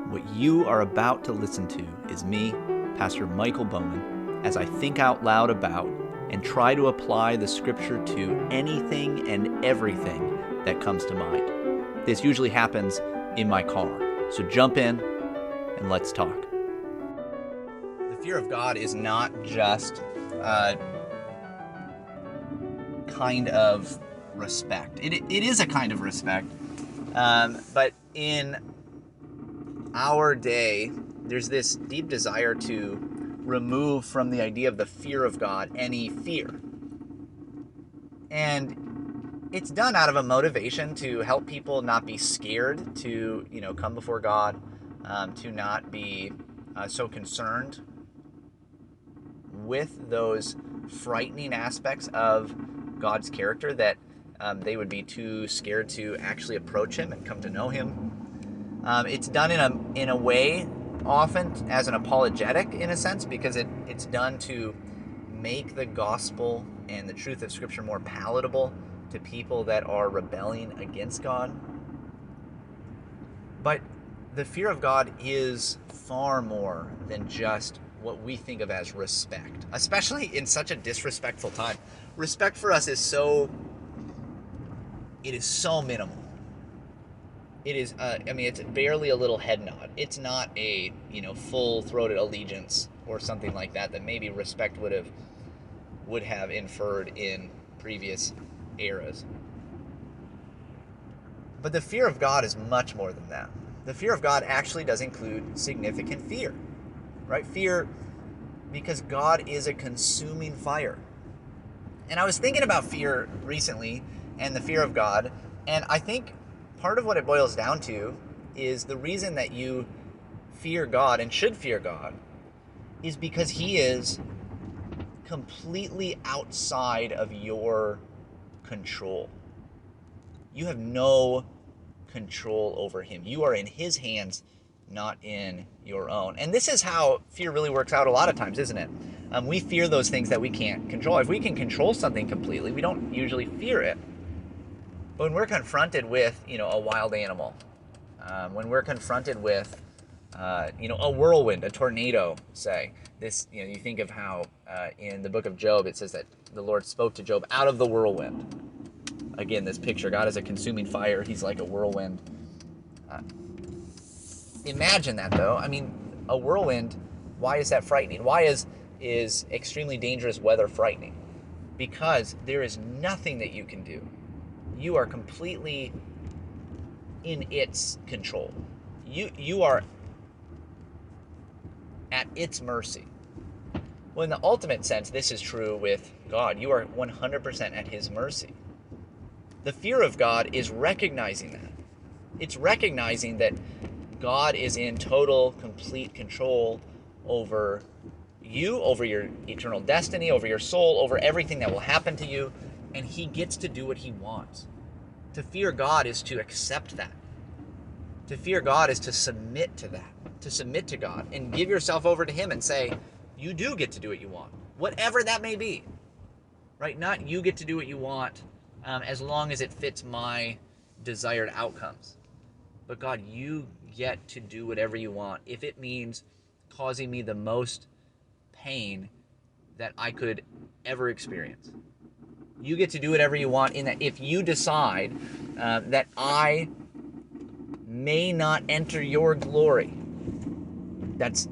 What you are about to listen to is me, Pastor Michael Bowman, as I think out loud about and try to apply the scripture to anything and everything that comes to mind. This usually happens in my car, so jump in and let's talk. The fear of God is not just kind of respect. It is a kind of respect, but in our day, there's this deep desire to remove from the idea of the fear of God any fear. And it's done out of a motivation to help people not be scared to, come before God, to not be so concerned with those frightening aspects of God's character that they would be too scared to actually approach him and come to know him. It's done in a way, often as an apologetic in a sense, because it's done to make the gospel and the truth of Scripture more palatable to people that are rebelling against God. But the fear of God is far more than just what we think of as respect, especially in such a disrespectful time. Respect for us is so minimal. It is, it's barely a little head nod. It's not a, full-throated allegiance or something like that maybe respect would have inferred in previous eras. But the fear of God is much more than that. The fear of God actually does include significant fear, right? Fear because God is a consuming fire. And I was thinking about fear recently and the fear of God, and I think part of what it boils down to is the reason that you fear God and should fear God is because he is completely outside of your control. You have no control over him. You are in his hands, not in your own. And this is how fear really works out a lot of times, isn't it? We fear those things that we can't control. If we can control something completely, we don't usually fear it. But when we're confronted with, a wild animal, when we're confronted with, a whirlwind, a tornado, say, this, you think of how in the book of Job, it says that the Lord spoke to Job out of the whirlwind. Again, this picture, God is a consuming fire. He's like a whirlwind. Imagine that, though. A whirlwind, why is that frightening? Why is extremely dangerous weather frightening? Because there is nothing that you can do. You are completely in its control. You are at its mercy. Well, in the ultimate sense, this is true with God. You are 100% at his mercy. The fear of God is recognizing that. It's recognizing that God is in total, complete control over you, over your eternal destiny, over your soul, over everything that will happen to you, and he gets to do what he wants. To fear God is to accept that. To fear God is to submit to that, to submit to God and give yourself over to him and say, you do get to do what you want, whatever that may be, right? Not you get to do what you want as long as it fits my desired outcomes. But God, you get to do whatever you want if it means causing me the most pain that I could ever experience. You get to do whatever you want in that if you decide that I may not enter your glory, that's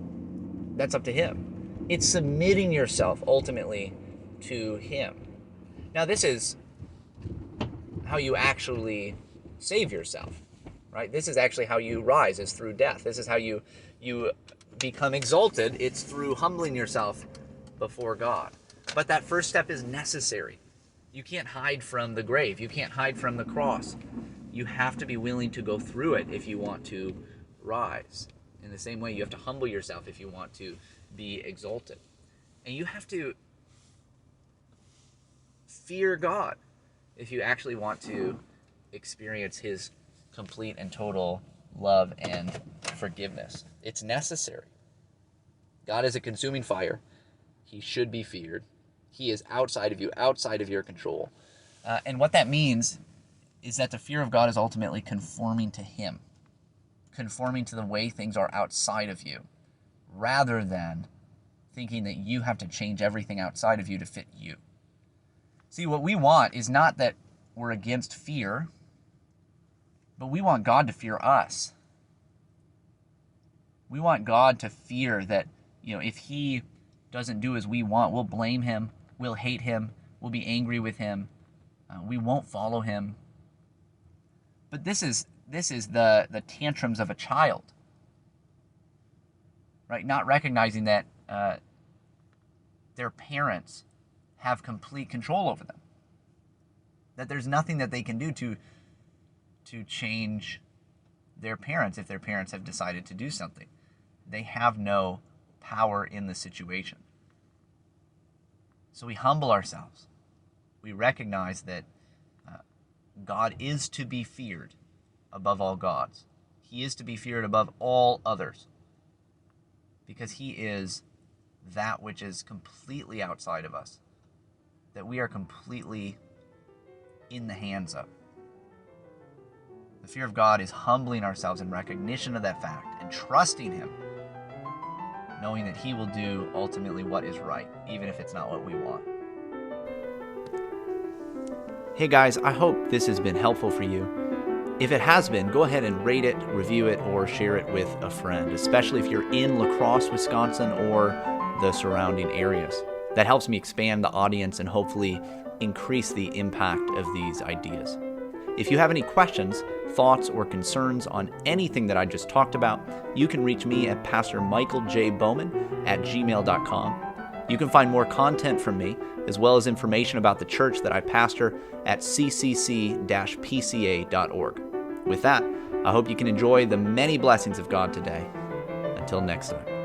up to him. It's submitting yourself ultimately to him. Now, this is how you actually save yourself, right? This is actually how you rise, is through death. This is how you become exalted. It's through humbling yourself before God. But that first step is necessary. You can't hide from the grave. You can't hide from the cross. You have to be willing to go through it if you want to rise. In the same way, you have to humble yourself if you want to be exalted. And you have to fear God if you actually want to experience his complete and total love and forgiveness. It's necessary. God is a consuming fire. He should be feared. He is outside of you, outside of your control. And what that means is that the fear of God is ultimately conforming to him. conforming to the way things are outside of you, rather than thinking that you have to change everything outside of you to fit you. See, what we want is not that we're against fear, but we want God to fear us. We want God to fear that, if he doesn't do as we want, we'll blame him, we'll hate him, we'll be angry with him, we won't follow him. But this is the tantrums of a child, right? Not recognizing that their parents have complete control over them, that there's nothing that they can do to change their parents if their parents have decided to do something. They have no power in the situation. So we humble ourselves. We recognize that God is to be feared above all gods. He is to be feared above all others, because he is that which is completely outside of us, that we are completely in the hands of. The fear of God is humbling ourselves in recognition of that fact and trusting him, knowing that he will do ultimately what is right, even if it's not what we want. Hey guys, I hope this has been helpful for you. If it has been, go ahead and rate it, review it, or share it with a friend, especially if you're in La Crosse, Wisconsin, or the surrounding areas. That helps me expand the audience and hopefully increase the impact of these ideas. If you have any questions, thoughts, or concerns on anything that I just talked about, you can reach me at pastormichaeljbowman@gmail.com. You can find more content from me, as well as information about the church that I pastor at ccc-pca.org. With that, I hope you can enjoy the many blessings of God today. Until next time.